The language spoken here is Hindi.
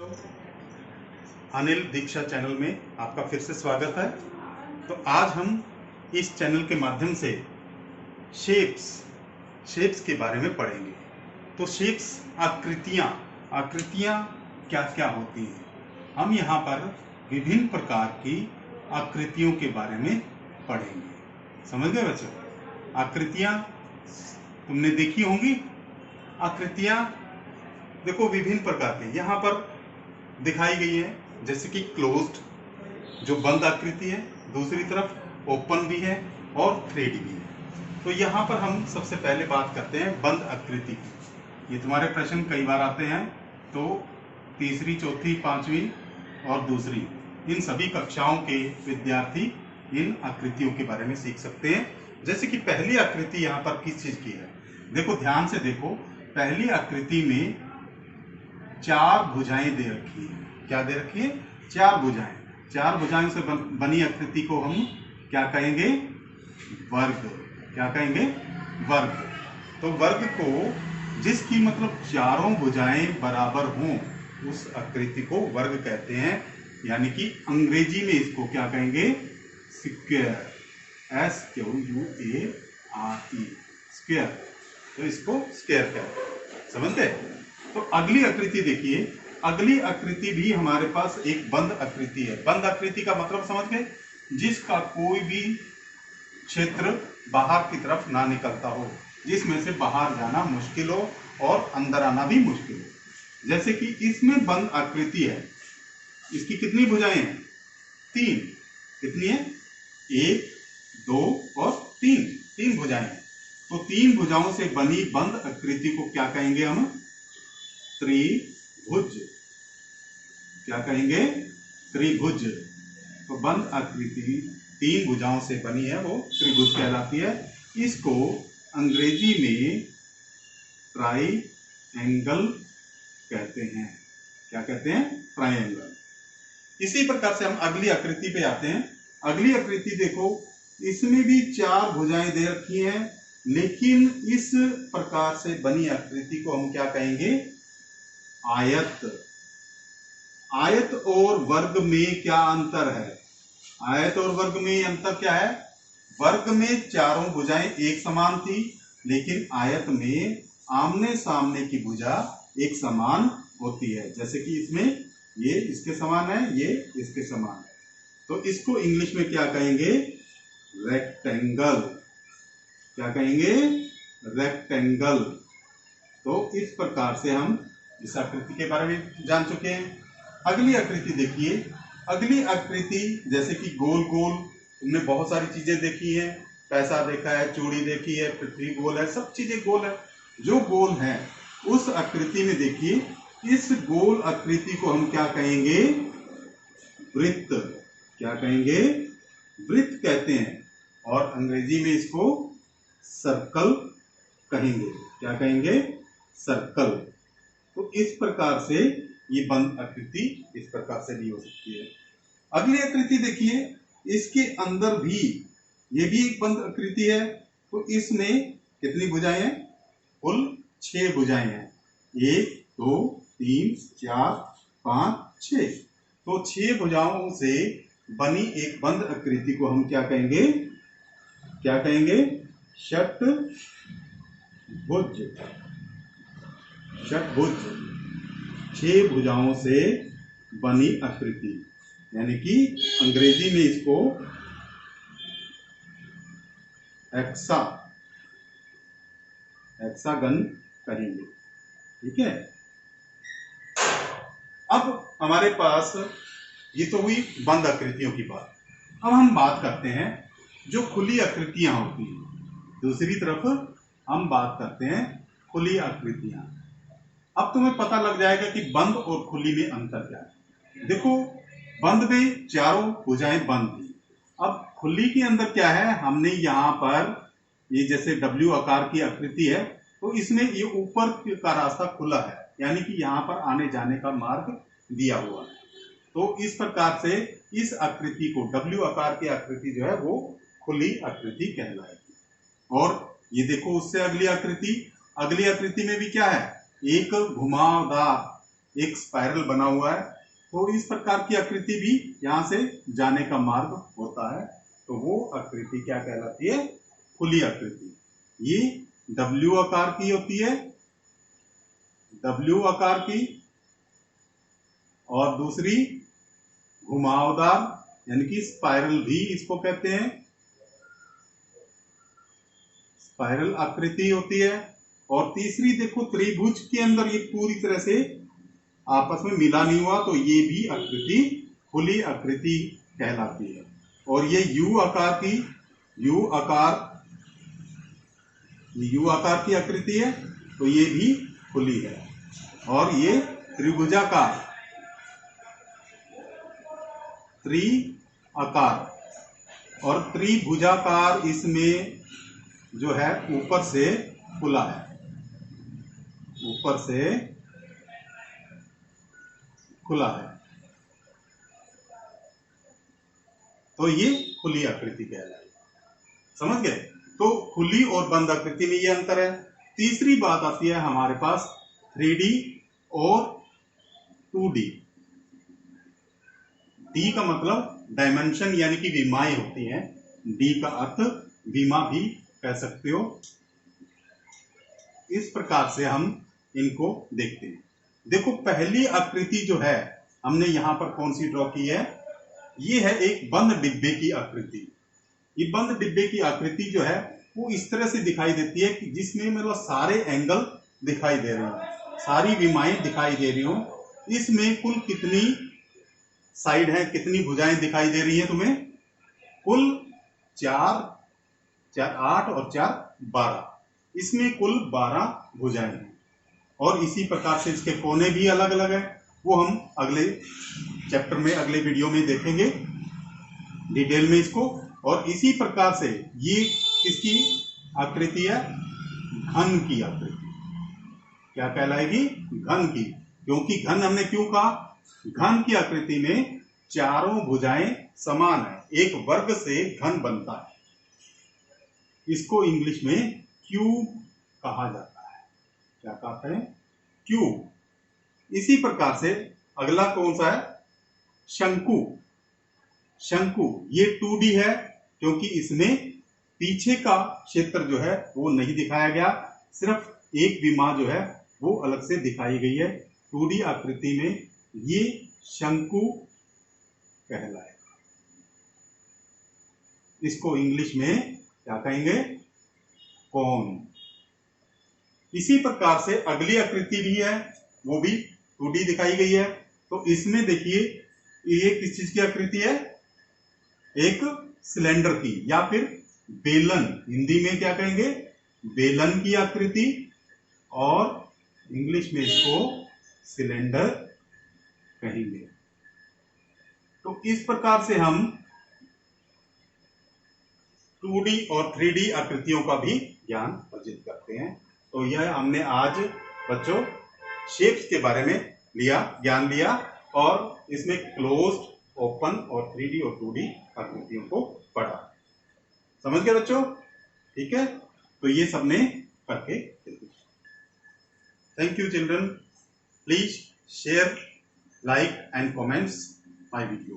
अनिल दीक्षा चैनल में आपका फिर से स्वागत है। तो आज हम इस चैनल के माध्यम से शेप्स के बारे में पढ़ेंगे। तो शेप्स आकृतियां क्या क्या होती हैं, हम यहाँ पर विभिन्न प्रकार की आकृतियों के बारे में पढ़ेंगे। समझ गए बच्चों? आकृतियां तुमने देखी होंगी। आकृतियां देखो विभिन्न प्रकार की यहाँ पर दिखाई गई है, जैसे कि क्लोज्ड जो बंद आकृति है, दूसरी तरफ ओपन भी है और थ्रेड भी है। तो यहाँ पर हम सबसे पहले बात करते हैं बंद आकृति की। ये तुम्हारे प्रश्न कई बार आते हैं, तो तीसरी, चौथी, पांचवी और दूसरी इन सभी कक्षाओं के विद्यार्थी इन आकृतियों के बारे में सीख सकते हैं। जैसे कि पहली आकृति यहाँ पर किस चीज की है, देखो ध्यान से देखो। पहली आकृति में 4 भुजाएं दे रखी है। क्या दे रखी है? 4 भुजाएं। 4 भुजाओं से बनी आकृति को हम क्या कहेंगे? वर्ग। क्या कहेंगे? वर्ग। तो वर्ग को जिसकी मतलब चारों भुजाएं बराबर हों उस आकृति को वर्ग कहते हैं। यानी कि अंग्रेजी में इसको क्या कहेंगे? स्क्वायर। SQUARE, square. तो इसको स्क्वायर कहते हैं। समझ गए? तो अगली आकृति देखिए। अगली आकृति भी हमारे पास एक बंद आकृति है। बंद आकृति का मतलब समझ गए? जिसका कोई भी क्षेत्र बाहर की तरफ ना निकलता हो, जिसमें से बाहर जाना मुश्किल हो और अंदर आना भी मुश्किल हो। जैसे कि इसमें बंद आकृति है। इसकी कितनी भुजाएं हैं? 3। कितनी है? 1, 2 और 3 भुजाएं हैं। तो 3 भुजाओं से बनी बंद आकृति को क्या कहेंगे हम? त्रिभुज। क्या कहेंगे? त्रिभुज। तो बंद आकृति 3 भुजाओं से बनी है, वो त्रिभुज कहलाती है। इसको अंग्रेजी में ट्राइएंगल कहते हैं। क्या कहते हैं? ट्राइएंगल। इसी प्रकार से हम अगली आकृति पे आते हैं। अगली आकृति देखो, इसमें भी 4 भुजाएं दे रखी हैं, लेकिन इस प्रकार से बनी आकृति को हम क्या कहेंगे? आयत। आयत और वर्ग में क्या अंतर है? आयत और वर्ग में अंतर क्या है? वर्ग में चारों भुजाएं एक समान थी, लेकिन आयत में आमने सामने की भुजा एक समान होती है। जैसे कि इसमें ये इसके समान है, ये इसके समान है। तो इसको इंग्लिश में क्या कहेंगे? रेक्टेंगल। क्या कहेंगे? रेक्टेंगल। तो इस प्रकार से हम इस आकृति के बारे में जान चुके हैं। अगली आकृति देखिए। अगली आकृति जैसे कि गोल गोल, तुमने बहुत सारी चीजें देखी हैं। पैसा देखा है, चूड़ी देखी है, पृथ्वी गोल है, सब चीजें गोल है। जो गोल है उस आकृति में देखिए, इस गोल आकृति को हम क्या कहेंगे? वृत्त। क्या कहेंगे? वृत्त कहते हैं। और अंग्रेजी में इसको सर्कल कहेंगे। क्या कहेंगे? सर्कल। तो इस प्रकार से ये बंद आकृति इस प्रकार से भी हो सकती है। अगली आकृति देखिए। इसके अंदर भी ये भी एक बंद आकृति है। तो इसमें कितनी भुजाएं हैं? कुल 6 भुजाएं हैं। 1, 2, 3, 4, 5, 6। तो 6 भुजाओं से बनी एक बंद आकृति को हम क्या कहेंगे? क्या कहेंगे? षट्भुज। षट्भुज। 6 भुजाओं से बनी आकृति, यानी कि अंग्रेजी में इसको हेक्सागन कहेंगे। ठीक है। अब हमारे पास ये तो हुई बंद आकृतियों की बात। अब हम बात करते हैं जो खुली आकृतियां होती हैं। दूसरी तरफ हम बात करते हैं खुली आकृतियां। अब तुम्हें पता लग जाएगा कि बंद और खुली में अंतर क्या है। देखो, बंद में चारों भुजाएं बंद थी। अब खुली के अंदर क्या है? हमने यहाँ पर ये जैसे W आकार की आकृति है, तो इसमें ये ऊपर का रास्ता खुला है, यानी कि यहाँ पर आने जाने का मार्ग दिया हुआ है। तो इस प्रकार से इस आकृति को, W आकार की आकृति जो है वो खुली आकृति कहलाएगी। और ये देखो उससे अगली आकृति में भी क्या है? एक घुमावदार एक स्पाइरल बना हुआ है, तो इस प्रकार की आकृति भी यहाँ से जाने का मार्ग होता है, तो वो आकृति क्या कहलाती है? खुली आकृति। ये डब्ल्यू आकार की होती है, डब्ल्यू आकार की, और दूसरी घुमावदार यानी कि स्पाइरल भी इसको कहते हैं, स्पाइरल आकृति होती है। और तीसरी देखो त्रिभुज के अंदर ये पूरी तरह से आपस में मिला नहीं हुआ, तो ये भी आकृति खुली आकृति कहलाती है। और ये यू आकार की, यू आकार की आकृति है, तो ये भी खुली है। और ये त्रिभुजाकार, और त्रिभुजाकार इसमें जो है ऊपर से खुला है, ऊपर से खुला है, तो ये खुली आकृति कहलाएगी। समझ गए? तो खुली और बंद आकृति में ये अंतर है। तीसरी बात आती है हमारे पास 3D और 2D। डी का मतलब डायमेंशन यानी कि विमाएं होती हैं, डी का अर्थ विमा भी कह सकते हो। इस प्रकार से हम इनको देखते हैं। देखो पहली आकृति जो है हमने यहां पर कौन सी ड्रॉ की है? ये है एक बंद डिब्बे की आकृति। ये बंद डिब्बे की आकृति जो है वो इस तरह से दिखाई देती है कि जिसमें मतलब सारे एंगल दिखाई दे रहे हो, सारी विमाएं दिखाई दे रही हो। इसमें कुल कितनी साइड है, कितनी भुजाएं दिखाई दे रही हैं तुम्हें? कुल 8 और 4 12। इसमें कुल 12 भुजाएं हैं। और इसी प्रकार से इसके कोने भी अलग अलग है, वो हम अगले चैप्टर में, अगले वीडियो में देखेंगे डिटेल में इसको। और इसी प्रकार से ये किसकी आकृति है? घन की आकृति। क्या कहलाएगी? घन की। क्योंकि घन हमने क्यों कहा? घन की आकृति में चारों भुजाएं समान है, एक वर्ग से घन बनता है। इसको इंग्लिश में क्यूब कहा जाता है। क्या कहते हैं? क्यूब। इसी प्रकार से अगला कौन सा है? शंकु। शंकु ये 2D है, क्योंकि इसमें पीछे का क्षेत्र जो है वो नहीं दिखाया गया, सिर्फ एक विमा जो है वो अलग से दिखाई गई है। 2D आकृति में ये शंकु कहलाएगा। इसको इंग्लिश में क्या कहेंगे? कोन। इसी प्रकार से अगली आकृति भी है, वो भी 2D दिखाई गई है। तो इसमें देखिए ये किस चीज की आकृति है? एक सिलेंडर की, या फिर बेलन, हिंदी में क्या कहेंगे? बेलन की आकृति, और इंग्लिश में इसको सिलेंडर कहेंगे। तो इस प्रकार से हम 2D और 3D आकृतियों का भी ज्ञान अर्जित करते हैं। तो यह हमने आज बच्चों शेप्स के बारे में ज्ञान लिया, और इसमें क्लोज्ड, ओपन और 3D और 2D आकृतियों को पढ़ा। समझ गए बच्चों? ठीक है, तो ये सबने करके देखो। Thank you children. Please share, like and comments my video.